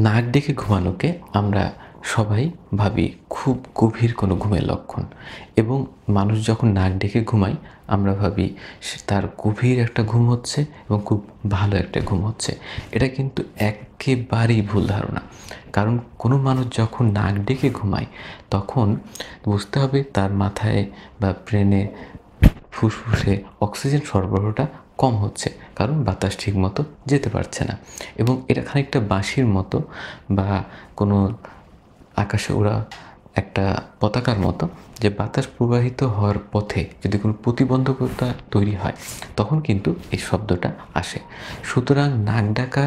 নাক ডেকে ঘুমানোকে আমরা সবাই ভাবি খুব গভীর কোনো ঘুমের লক্ষণ এবং মানুষ যখন নাক ডেকে ঘুমায় আমরা ভাবি তার গভীর একটা ঘুম হচ্ছে এবং খুব ভালো একটা ঘুম হচ্ছে। এটা কিন্তু একেবারেই ভুল ধারণা। কারণ কোনো মানুষ যখন নাক ডেকে ঘুমায় তখন বুঝতে হবে তার মাথায় বা ব্রেনে ফুসফুসে অক্সিজেন সরবরাহটা কম হচ্ছে, কারণ বাতাস ঠিকমতো যেতে পারছে না। এবং এটা খানিকটা বাঁশির মতো বা কোনো আকাশে ওড়া একটা পতাকার মতো, যে বাতাস প্রবাহিত হওয়ার পথে যদি কোনো প্রতিবন্ধকতা তৈরি হয় তখন কিন্তু এই শব্দটা আসে। সুতরাং নাক ডাকা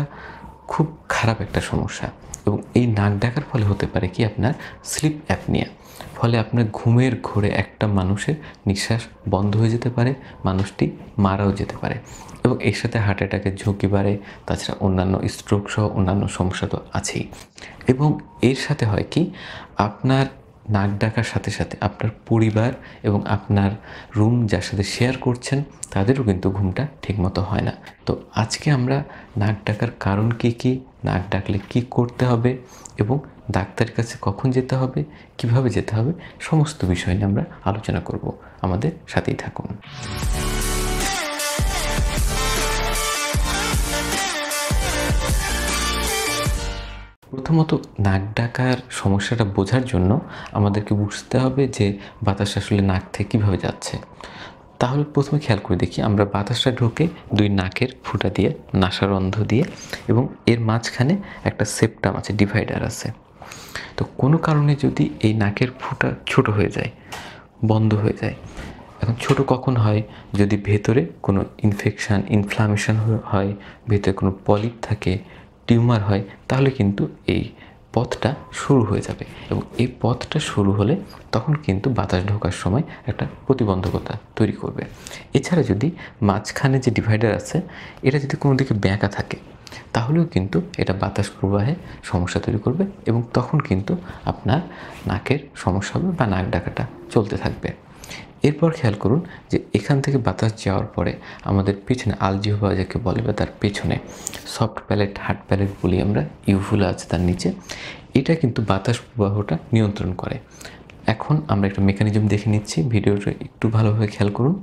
খুব খারাপ একটা সমস্যা এবং এই নাক ডাকার ফলে হতে পারে কি আপনার স্লিপ অ্যাপনিয়া। ফলে আপনার ঘুমের ঘোরে একটা মানুষের নিঃশ্বাস বন্ধ হয়ে যেতে পারে, মানুষটি মারাও যেতে পারে এবং এর সাথে হার্ট অ্যাটাকের ঝুঁকি বাড়ে। তাছাড়া অন্যান্য স্ট্রোক সহ অন্যান্য সমস্যা তো আছেই। এবং এর সাথে হয় কি, আপনার নাক ডাকার সাথে সাথে আপনার পরিবার এবং আপনার রুম যার সাথে শেয়ার করছেন তাদেরও কিন্তু ঘুমটা ঠিকমতো হয় না। তো আজকে আমরা নাক ডাকার কারণ কী, নাক ডাকলে কী করতে হবে এবং ডাক্তারের কাছে কখন যেতে হবে, কিভাবে যেতে হবে, সমস্ত বিষয় নিয়ে আমরা আলোচনা করব। আমাদের সাথেই থাকুন। প্রথমত নাক ডাকার সমস্যাটা বোঝার জন্য আমাদেরকে বুঝতে হবে যে বাতাস আসলে নাক থেকে কীভাবে যাচ্ছে। তাহলে প্রথমে খেয়াল করে দেখি, আমরা বাতাসটা ঢোকে দুই নাকের ফুটা দিয়ে, নাসারন্ধ্র দিয়ে, এবং এর মাঝখানে একটা সেপ্টাম আছে, ডিভাইডার আছে। তো কোনো কারণে যদি এই নাকের ফুটা ছোট হয়ে যায়, বন্ধ হয়ে যায়, এখন ছোট কখন হয়, যদি ভেতরে কোনো ইনফ্লামেশন হয়, ভেতরে কোনো পলিপ থাকে, টিউমার হয়, তাহলে কিন্তু এই পথটা শুরু হয়ে যাবে এবং এই পথটা শুরু হলে তখন কিন্তু বাতাস ঢোকার সময় একটা প্রতিবন্ধকতা তৈরি করবে। এছাড়া যদি মাঝখানে যে ডিভাইডার আছে এটা যদি কোনো দিকে বেঁকা থাকে তাহলেও কিন্তু এটা বাতাস প্রবাহে সমস্যা তৈরি করবে এবং তখন কিন্তু আপনার নাকের সমস্যা হবে বা নাক ডাকাটা চলতে থাকবে। এরপর খেয়াল করুন যে এখান থেকে বাতাস যাওয়ার পরে আমাদের পেছনে আলজিহ্বা যাকে বলে, বা তার পেছনে সফট প্যালেট, হার্ড প্যালেট বলি আমরা, ইউভুলা আছে তার নিচে, এটা কিন্তু বাতাস প্রবাহটা নিয়ন্ত্রণ করে। এখন আমরা একটা মেকানিজম দেখে নিচ্ছি, ভিডিওটা একটু ভালোভাবে খেয়াল করুন।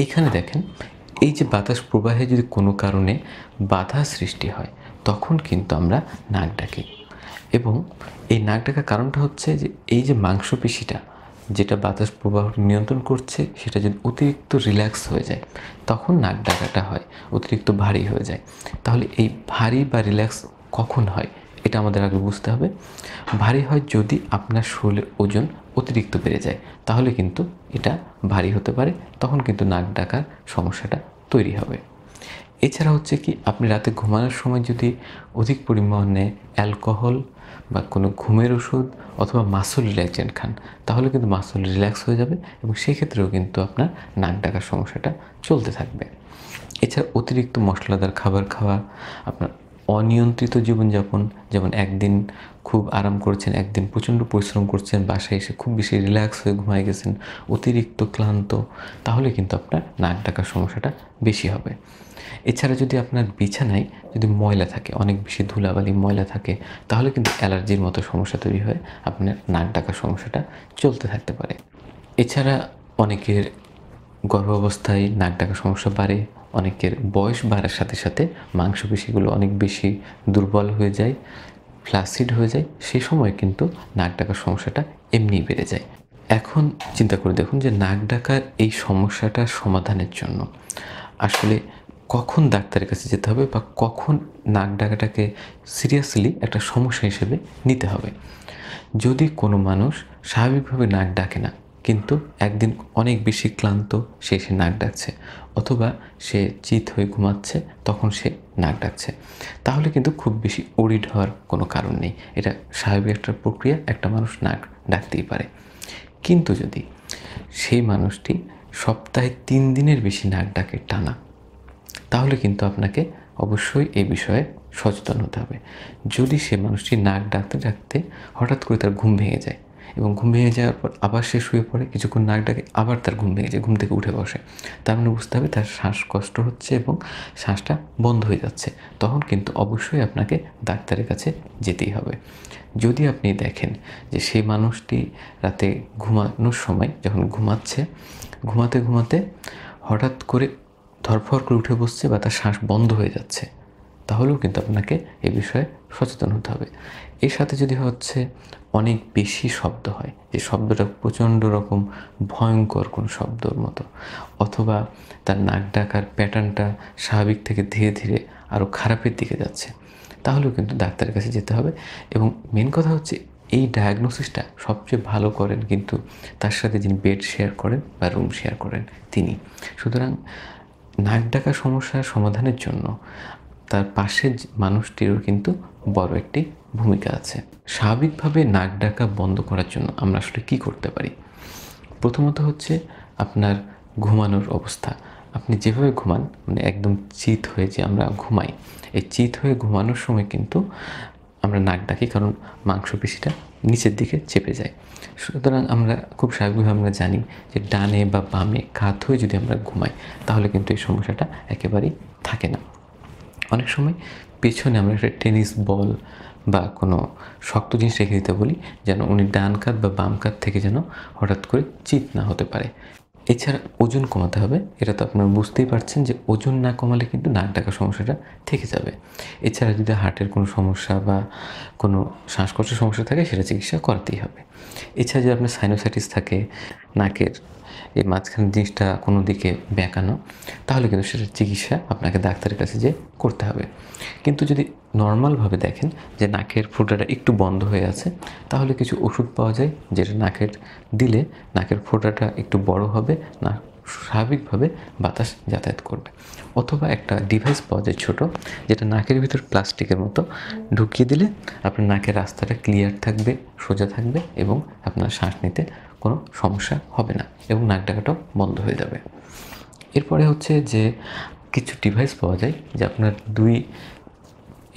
এইখানে দেখেন, এই যে বাতাস প্রবাহে যদি কোনো কারণে বাধা সৃষ্টি হয় তখন কিন্তু আমরা নাক ডাকি এবং এই নাক ডাকার কারণটা হচ্ছে যে এই যে মাংসপেশিটা যেটা বাতাস প্রবাহ নিয়ন্ত্রণ করছে সেটা যদি অতিরিক্ত রিল্যাক্স হয়ে যায় তখন নাক ডাকাটা হয়, অতিরিক্ত ভারী হয়ে যায়। তাহলে এই ভারী বা রিল্যাক্স কখন হয় এটা আমাদের আগে বুঝতে হবে। ভারী হয় যদি আপনার শরীরের ওজন অতিরিক্ত বেড়ে যায়, তাহলে কিন্তু এটা ভারী হতে পারে, তখন কিন্তু নাক ডাকার সমস্যাটা তৈরি হবে। এছাড়া হচ্ছে কি, আপনি রাতে ঘুমানোর সময় যদি অধিক পরিমাণে অ্যালকোহল বা কোনো ঘুমের ওষুধ অথবা মাসল রিল্যাক্সেন্ট খান তাহলে কিন্তু মাসল রিল্যাক্স হয়ে যাবে এবং সেক্ষেত্রেও কিন্তু আপনার নাক ডাকার সমস্যাটা চলতে থাকবে। এছাড়া অতিরিক্ত মশলাদার খাবার খাওয়া, আপনার অনিয়ন্ত্রিত জীবনযাপন, যেমন একদিন খুব আরাম করছেন, একদিন প্রচণ্ড পরিশ্রম করছেন, বাসায় এসে খুব বেশি রিল্যাক্স হয়ে ঘুমায় গেছেন, অতিরিক্ত ক্লান্ত, তাহলে কিন্তু আপনার নাক ডাকার সমস্যাটা বেশি হবে। এছাড়া যদি আপনার বিছানায় যদি ময়লা থাকে, অনেক বেশি ধুলাবালি ময়লা থাকে, তাহলে কিন্তু অ্যালার্জির মতো সমস্যা তৈরি হয়ে আপনার নাক ডাকার সমস্যাটা চলতে থাকতে পারে। এছাড়া অনেকের গর্ভাবস্থায় নাক ডাকার সমস্যা বাড়ে, অনেকের বয়স বাড়ার সাথে সাথে মাংসপেশিগুলো অনেক বেশি দুর্বল হয়ে যায়, ফ্ল্যাসিড হয়ে যায়, সেই সময় কিন্তু নাক ডাকার সমস্যাটা এমনিই বেড়ে যায়। এখন চিন্তা করে দেখুন যে নাক ডাকার এই সমস্যাটা সমাধানের জন্য আসলে কখন ডাক্তারের কাছে যেতে হবে বা কখন নাক ডাকাটাকে সিরিয়াসলি একটা সমস্যা হিসেবে নিতে হবে। যদি কোনো মানুষ স্বাভাবিকভাবে নাক ডাকে না, কিন্তু একদিন অনেক বেশি ক্লান্ত সে নাক ডাকছে, অথবা সে চিত হয়ে ঘুমাচ্ছে তখন সে নাক ডাকছে, তাহলে কিন্তু খুব বেশি ওরিড হওয়ার কোনো কারণ নেই। এটা স্বাভাবিক একটা প্রক্রিয়া, একটা মানুষ নাক ডাকতেই পারে। কিন্তু যদি সেই মানুষটি সপ্তাহে 3 দিনের বেশি নাক ডাকে টানা, তাহলে কিন্তু আপনাকে অবশ্যই এই বিষয়ে সচেতন হতে হবে। যদি সে মানুষটি নাক ডাকতে ডাকতে হঠাৎ করে তার ঘুম ভেঙে যায়, এবং ঘুম ভেঙে যাওয়ার পর আবার সে শুয়ে পড়ে, কিছুক্ষণ নাক ডাকে, আবার তার ঘুম ভেঙে যায়, ঘুম থেকে উঠে বসে। তার মানে বুঝতে হবে তার শ্বাসকষ্ট হচ্ছে এবং শ্বাসটা বন্ধ হয়ে যাচ্ছে। তখন কিন্তু অবশ্যই আপনাকে ডাক্তারের কাছে যেতেই হবে। যদি আপনি দেখেন যে সেই মানুষটি রাতে ঘুমানোর সময় যখন ঘুমাতে ঘুমাতে হঠাৎ করে ধরফর করে উঠে বসছে বা তার শ্বাস বন্ধ হয়ে যাচ্ছে, তাহলেও কিন্তু আপনাকে এই বিষয়ে সচেতন হতে হবে। এর সাথে যদি হচ্ছে অনেক বেশি শব্দ হয়, যে শব্দটা প্রচণ্ড রকম ভয়ঙ্কর কোনো শব্দর মতো, অথবা তার নাক ডাকার প্যাটার্নটা স্বাভাবিক থেকে ধীরে ধীরে আরও খারাপের দিকে যাচ্ছে, তাহলেও কিন্তু ডাক্তারের কাছে যেতে হবে। এবং মেন কথা হচ্ছে এই ডায়াগনোসিসটা সবচেয়ে ভালো করেন কিন্তু তার সাথে যিনি বেড শেয়ার করেন বা রুম শেয়ার করেন তিনি। সুতরাং নাক ডাকা সমস্যার সমাধানের জন্য তার পাশের মানুষটিরও কিন্তু বড় একটি ভূমিকা আছে। স্বাভাবিকভাবে নাক ডাকা বন্ধ করার জন্য আমরা আসলে কী করতে পারি? প্রথমত হচ্ছে আপনার ঘুমানোর অবস্থা। আপনি যেভাবে ঘুমান, মানে একদম চিত হয়ে যে আমরা ঘুমাই, এই চিত হয়ে ঘুমানোর সময় কিন্তু আমরা নাক ডাকি, কারণ মাংসপেশিটা নিচের দিকে চেপে যায়। সুতরাং আমরা খুব স্বাভাবিকভাবে আমরা জানি যে ডানে বা বামে কাত হয়ে যদি আমরা ঘুমাই, তাহলে কিন্তু এই সমস্যাটা একেবারেই থাকে না। অনেক সময় পেছনে আমরা একটা টেনিস বল বা কোনো শক্ত জিনিস রেখে দিতে বলি, যেন উনি ডান কাত বা বাম কাত থেকে যেন হঠাৎ করে চিত না হতে পারে। এছাড়া ওজন কমাতে হবে। এটা তো আপনারা বুঝতেই পারছেন যে ওজন না কমালে কিন্তু নাক ডাকার সমস্যাটা থেকে যাবে। এছাড়া যদি হার্টের কোনো সমস্যা বা কোনো শ্বাসকষ্টের সমস্যা থাকে, সেটা চিকিৎসা করাতেই হবে। এছাড়া যদি আপনার সাইনোসাইটিস থাকে, নাকের এই মাঝখানের জিনিসটা কোনো দিকে বেঁকানো, তাহলে কিন্তু সেটার চিকিৎসা আপনাকে ডাক্তারের কাছে যেয়ে করতে হবে। কিন্তু যদি নর্মালভাবে দেখেন যে নাকের ফোঁটাটা একটু বন্ধ হয়ে আছে, তাহলে কিছু ওষুধ পাওয়া যায় যেটা নাকের দিলে নাকের ফোঁটাটা একটু বড় হবে, না স্বাভাবিকভাবে বাতাস যাতায়াত করবে। অথবা একটা ডিভাইস পাওয়া যায় ছোটো, যেটা নাকের ভিতর প্লাস্টিকের মতো ঢুকিয়ে দিলে আপনার নাকের রাস্তাটা ক্লিয়ার থাকবে, সোজা থাকবে এবং আপনার শ্বাস নিতে কোনো সমস্যা হবে না এবং নাক ডাকাটাও বন্ধ হয়ে যাবে। এরপরে হচ্ছে যে কিছু ডিভাইস পাওয়া যায় যে আপনার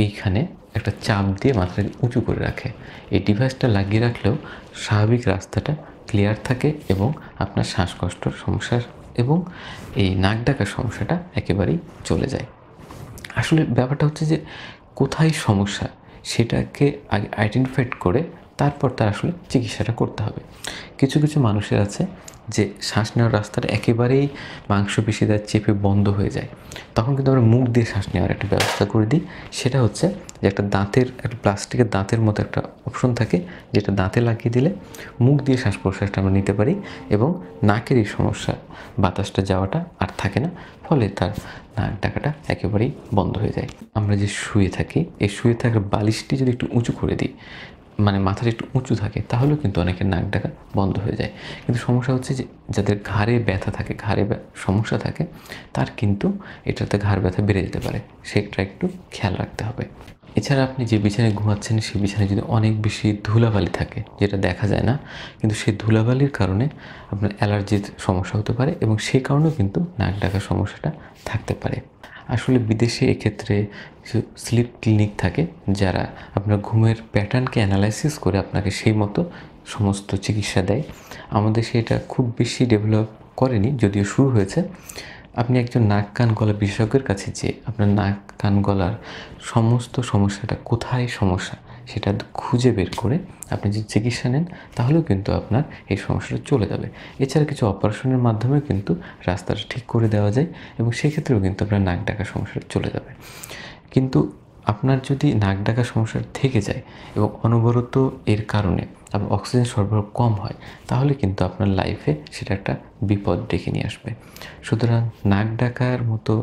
এইখানে একটা চাপ দিয়ে মাথাটাকে উঁচু করে রাখে। এই ডিভাইসটা লাগিয়ে রাখলেও স্বাভাবিক রাস্তাটা ক্লিয়ার থাকে এবং আপনার শ্বাসকষ্টর সমস্যার এবং এই নাক ডাকার সমস্যাটা একেবারেই চলে যায়। আসলে ব্যাপারটা হচ্ছে যে কোথায় সমস্যা সেটাকে আগে আইডেন্টিফাইড করে তারপর তার আসলে চিকিৎসাটা করতে হবে। কিছু কিছু মানুষের আছে যে শ্বাস নেওয়ার রাস্তাটা একেবারেই মাংসপেশি দ্বারা চেপে বন্ধ হয়ে যায়, তখন কিন্তু আমরা মুখ দিয়ে শ্বাস নেওয়ার একটা ব্যবস্থা করে দিই। সেটা হচ্ছে যে একটা প্লাস্টিকের দাঁতের মতো একটা অপশন থাকে, যেটা দাঁতে লাগিয়ে দিলে মুখ দিয়ে শ্বাস প্রশ্বাসটা আমরা নিতে পারি এবং নাকের এই সমস্যা বাতাসটা যাওয়াটা আর থাকে না, ফলে তার নাক ডাকাটা একেবারেই বন্ধ হয়ে যায়। আমরা যে শুয়ে থাকি, এই শুয়ে থাকার বালিশটি যদি একটু উঁচু করে দিই, মানে মাথাটা একটু উঁচু থাকে, তাহলেও কিন্তু অনেকের নাক ডাকা বন্ধ হয়ে যায়। কিন্তু সমস্যা হচ্ছে যে যাদের ঘাড়ে ব্যথা থাকে, সমস্যা থাকে, তার কিন্তু এটাতে ঘাড় ব্যথা বেড়ে যেতে পারে, সেটা একটু খেয়াল রাখতে হবে। এছাড়া আপনি যে বিছানায় ঘুমাচ্ছেন সেই বিছানায় যদি অনেক বেশি ধুলাবালি থাকে, যেটা দেখা যায় না, কিন্তু সেই ধুলাবালির কারণে আপনার অ্যালার্জির সমস্যা হতে পারে এবং সেই কারণেও কিন্তু নাক ডাকার সমস্যাটা থাকতে পারে। আসলে বিদেশে এক্ষেত্রে কিছু স্লিপ ক্লিনিক থাকে, যারা আপনার ঘুমের প্যাটার্নকে অ্যানালাইসিস করে আপনাকে সেই মতো সমস্ত চিকিৎসা দেয়। আমাদের সেটা খুব বেশি ডেভেলপ করেনি, যদিও শুরু হয়েছে। আপনি একজন নাক কান গলা বিশেষজ্ঞের কাছে যেয়ে আপনার নাক কান গলার সমস্ত সমস্যাটা কোথায় সমস্যা সেটা খুঁজে বের করে আপনি যদি চিকিৎসা নেন, তাহলেও কিন্তু আপনার এই সমস্যাটা চলে যাবে। এছাড়া কিছু অপারেশনের মাধ্যমেও কিন্তু রাস্তাটা ঠিক করে দেওয়া যায় এবং সেক্ষেত্রেও কিন্তু আপনার নাক ডাকার সমস্যাটা চলে যাবে। কিন্তু আপনার যদি নাক ডাকার সমস্যা থেকে যায় এবং অনবরত এর কারণে আপনার অক্সিজেন সরবরাহ কম হয়, তাহলে কিন্তু আপনার লাইফে সেটা একটা বিপদ ডেকে নিয়ে আসবে। সুতরাং নাক ডাকার মতো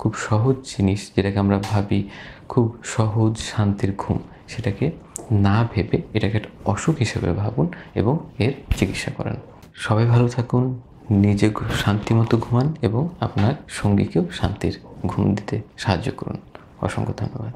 খুব সহজ জিনিস, যেটাকে আমরা ভাবি খুব সহজ শান্তির ঘুম, সেটাকে না ভেবে এটাকে একটা অসুখ হিসেবে ভাবুন এবং এর চিকিৎসা করান। সবাই ভালো থাকুন, নিজে শান্তিমতো ঘুমান এবং আপনার সঙ্গীকেও শান্তির ঘুম দিতে সাহায্য করুন। অসংখ্য ধন্যবাদ।